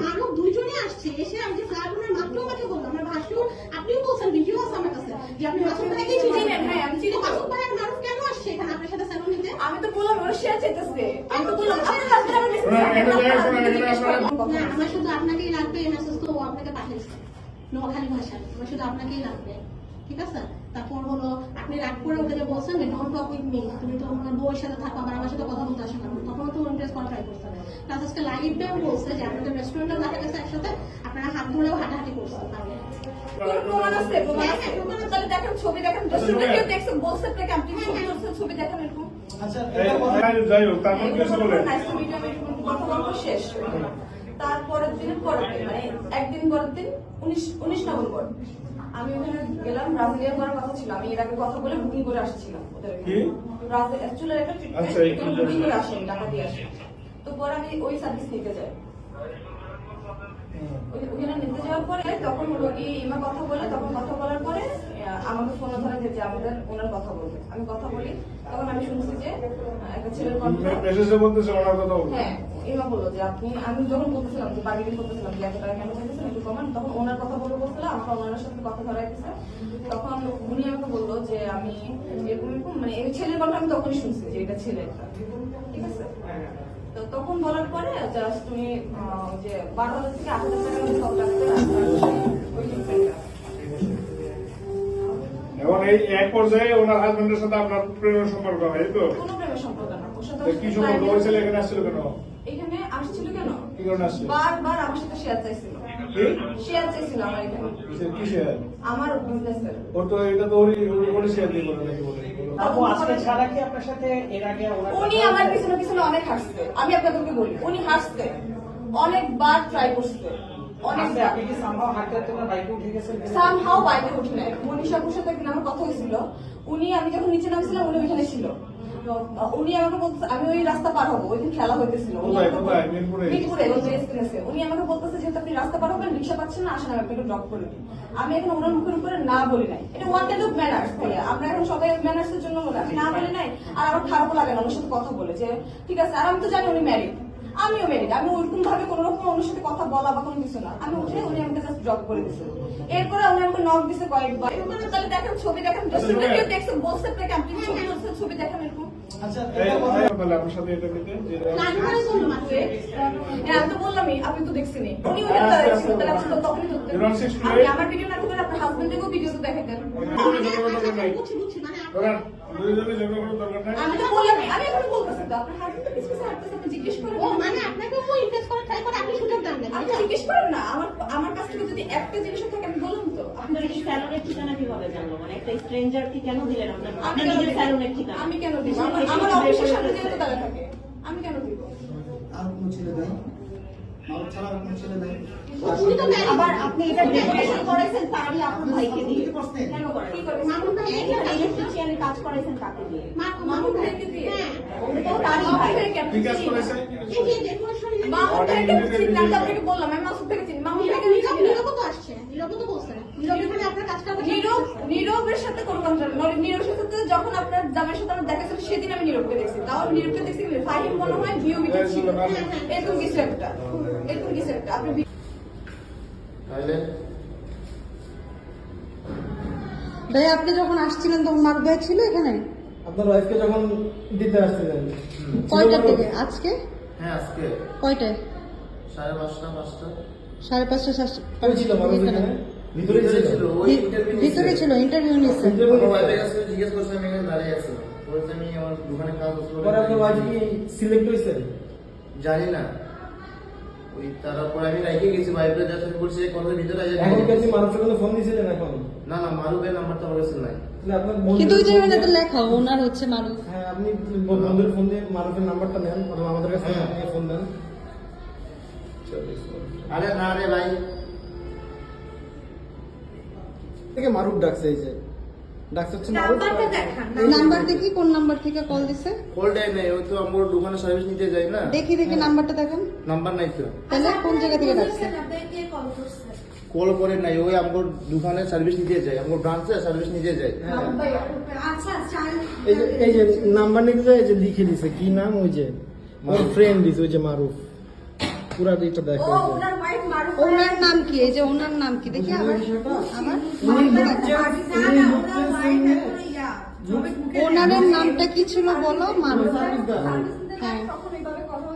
মানব দুইজনই আসছে, এসে আমি যে ফ্লাইওভারের মাত্র আমাকে বললাম, আমার ভাষ্য আপনিও বলছেন, ভিডিও আছে আমার কাছে যে আপনি মাসুদ ভাইকে চিনেন। হ্যাঁ আমি চিনি। মাসুদ ভাই আর মারুফ কেন আসছে এখানে আপনার সাথে স্যালুন নিতে? আমি তো বললাম ওর শেয়ার চাইতেছে, আমি তো বললাম আপনার হাজবেন্ড আমার মেসেজ না, আমার শুধু আপনাকেই লাগবে, এই মেসেজ তো ও আপনাকে পাঠিয়েছে নোয়াখালী ভাষায়, আমার শুধু আপনাকেই লাগবে, ঠিক আছে? তারপর হলো আপনি রাগ করে ওকে যে বলছেন ডোন্ট টক উইথ মি, তুমি তো আমার বউয়ের সাথে থাকো, আবার আমার সাথে কথা বলতে আসো না, তখন তো ইমপ্রেস করা ট্রাই করছে। প্লাস আজকে লাইভটাও বলছে যে আপনাদের রেস্টুরেন্টের ধারে কাছে একসাথে আপনারা হাত ধরেও হাঁটাহাঁটি করছেন। প্রমাণ আছে, প্রমাণ আছে, তাহলে দেখেন ছবি, দেখেন রেস্টুরেন্টে কেউ দেখছে বলছে আপনাকে আপনি ছবি করছেন, ছবি দেখেন এরকম। আচ্ছা যাই হোক, তারপর কি বলেন? কথা বলবো শেষ। তারপরের দিনের পরের দিন মানে একদিন পরের দিন 19 নভেম্বর আমি ওখানে গেলাম, ব্রাজিলিয়ান করার কথা ছিল, আমি এর আগে কথা বলে বুকিং করে আসছিলাম ওদের চুলের একটা ট্রিটমেন্ট বুকিং করে আসেন, টাকা দিয়ে আসেন। তো পরে আমি ওই সার্ভিস নিতে যাই, ওখানে নিতে যাওয়ার পরে তখন হলো কি ইমা কথা বলে, তখন কথা বলার পরে আমাকে ফোন ধরে যে আমাদের ওনার কথা বলবে, আমি কথা বলি, তখন আমি শুনছি যে একটা ছেলের হ্যাঁ ইমা বললো যে আপনি, আমি যখন বলতেছিলাম যে বার্গেনিং করতেছিলাম যে এত টাকা কেন চাইতেছেন একটু কমান, তখন ওনার কথা বলবো বলছিলাম, আমার ওনার সাথে কথা ধরাই দিচ্ছে, তখন উনি আমাকে বললো যে আমি এরকম এরকম মানে এই ছেলের কথা আমি তখনই শুনছি যে এটা ছেলে একটা, ঠিক আছে? তো তখন বলার পরে জাস্ট তুমি যে 12,000 থেকে 8,000 টাকা সব রাখতে এখন এই এক পর্যায়ে ওনার হাজবেন্ডের সাথে আপনার প্রেমের সম্পর্ক হয়, এই তো? কোনো প্রেমের সম্পর্ক না, ওর সাথে কি সম্পর্ক? ওই ছেলে এখানে আসছিল কেন? এখানে আসছিল কেন? কি কারণে আসছিল? বারবার আমার সাথে শেয়ার চাইছিল। কি শেয়ার চাইছিল আমার এখানে? কি শেয়ার? আমার বিজনেসের। ওর তো এটা তো ওরই শেয়ার দিয়ে বলে নাকি বলে। আপু আজকে ছাড়া কি আপনার সাথে এর আগে উনি আমার পিছনে পিছনে অনেক হাসছে, আমি আপনাদেরকে বলি উনি হাসছে, অনেকবার ট্রাই করছে, অনেকবার। আপনি কি সামহাও হাঁটতে না বাইকে উঠে গেছেন? সামহাও বাইকে উঠে নাই, মনীষা আপুর সাথে একদিন আমার কথা হয়েছিল, উনি আমি যখন নিচে নামছিলাম উনি ওইখানে ছিল, উনি আমাকে বলতে আমি ওই রাস্তা পার হবো, ওই দিন খেলা হইতেছিল মিরপুরে, উনি আমাকে বলতেছে যেহেতু আপনি রাস্তা পার হবেন, রিক্সা পাচ্ছেন না, আসেন আমি আপনাকে ড্রপ করে দিই। আমি এখন ওনার মুখের উপরে না বলি নাই, এটা ওয়ান কাইন্ড অফ ম্যানার্স ভাইয়া, আমরা এখন সবাই ম্যানার্স এর জন্য বলি, আমি না বলি নাই, আর আমার খারাপও লাগে না ওনার সাথে কথা বলে যে ঠিক আছে, আর আমি তো জানি উনি ম্যারিড, আমিও ম্যারিড, আমি ওইরকম ভাবে কোন রকম ওনার সাথে কথা বলা বা কোনো কিছু না, আমি উঠে উনি আমাকে জাস্ট ড্রপ করে দিচ্ছে, এরপরে উনি আমাকে নক দিছে কয়েকবার, তাহলে দেখেন ছবি, দেখেন রেস্টুরেন্টে কেউ দেখছে বলছে আপনাকে আপনি ছবি করছেন, ছবি দেখেন এরকম। আচ্ছা আপনার সাথে এটা নিতে আমি তো বললামই, আপনি তো দেখছেনই উনি ওখানে দাঁড়িয়েছিল, তাহলে আপনি তো তখনই ধরতেন, আমি আমার ভিডিও না করে আপনার হাজবেন্ডেরও ভিডিও তো দেখাতেন। আমি তো বললাম, আমি এখন বলতেছি তো আপনার হাজবেন্ড কিছু কিছু হাঁটতেছে, আপনি জিজ্ঞেস করেন, ও মানে আপনাকে ও ইমপ্রেস করার ট্রাই করে, আপনি সুযোগ দেন না, আপনি জিজ্ঞেস করেন না, আমার কাছ থেকে যদি একটা জিনিস থাকে আমি বললাম তো। আপনার এই স্যালনের ঠিকানা কিভাবে জানলো? মানে একটা স্ট্রেঞ্জার কি কেন দিলেন আপনার নিজের স্যালনের ঠিকানা? আমি কেন দিব? আমার অফিসের সামনে যেহেতু তারা থাকে, আমি কেন দিব? আর কোন ছেলে নাই? আমার ছাড়া আর কোন ছেলে নাই? আবার আপনি এটা ডেকোরেশন করাইছেন তারই আপনার ভাইকে দিয়ে কেন করেন? কি করে? মামুন ভাই ইলেকট্রিশিয়ানের কাজ করাইছেন কাকে দিয়ে? মামুন ভাইকে দিয়ে। ওটা তো তারই ভাই। কি কাজ করেছে? মামুন ভাইকে চিনি, আমি আপনাকে বললাম আমি মাসুদ ভাইকে চিনি, মামুন ভাইকে নীরব তো আসছে, নীরব তো বলছে, নীরব এখানে আপনার কাজটা নীরবের সাথে কোনো কন্ট্রাক্ট নয়, নীরবের সাথে যখন আপনার জামাইয়ের সাথে আমার দেখা ছিল সেদিন আমি নীরবকে দেখছি, তাও নীরবকে দেখছি ফাহিম মনে হয় ভিও ভিডিও ছিল, এরকম কিছু একটা, এরকম কিছু একটা। আপনি ভাই আপনি যখন আসছিলেন তখন মারুফ ভাই ছিল এখানে? আপনার ওয়াইফকে যখন দিতে আসছিলেন কয়টার দিকে? আজকে হ্যাঁ আজকে কয়টায়? 5:30 5টা 5:30 ছিল মারুফ এখানে ভিতরে ছিল, ওই ইন্টারভিউ ভিতরে ছিল, ইন্টারভিউ নিচ্ছে। আমার ওয়াইফের কাছে জিজ্ঞেস করছে, আমি এখানে দাঁড়িয়ে আছি, বলতে আমি আমার দোকানে কাজ করতে পরে আপনার ওয়াইফ কি সিলেক্ট হয়েছে? জানি না, ওই তারপর আমি রাইখে গেছি ওয়াইফে যাচ্ছে বলছে কোন ভিতরে আজ এখন কি আপনি মারুফের কোনো ফোন দিয়েছিলেন? এখন না না, মারুফের নাম্বারটা আমার কাছে নাই। আপনার কিন্তু ওই জায়গাটা তো লেখা ওনার হচ্ছে মারুফ। হ্যাঁ আপনি বন্ধুর ফোন দিয়ে মারুফের নাম্বারটা নেন, অথবা আমাদের কাছে আপনি ফোন দেন। আরে না রে ভাই, থেকে মারুফ ডাকছে, এই যে ডাকছে হচ্ছে মারুফ। নাম্বারটা দেখান, নাম্বার দেখি কোন নাম্বার থেকে কল দিছে, কল টাইম নাই, ওই তো আমার দোকানে সার্ভিস নিতে যাই না, দেখি নাম্বারটা দেখেন। নাম্বার নাই তো, তাহলে কোন জায়গা থেকে ডাকছে? কল করে নাই, ওই আমার দোকানে সার্ভিস নিতে যাই, আমার ব্রাঞ্চে সার্ভিস নিতে যাই। এই যে নাম্বার নিতে যায়, এই যে লিখে দিছে কি নাম, ওই যে আমার ফ্রেন্ড দিছে, ওই যে মারুফ। পুরা দিকটা ও দেখো ওনার ওয়াইফ মারুফ ওনার নাম কি? এই যে ওনার নাম কি দেখি আবার আবার ওনারের নামটা কি ছিল বলো? মারুফ। হ্যাঁ। তখন এইভাবে কথা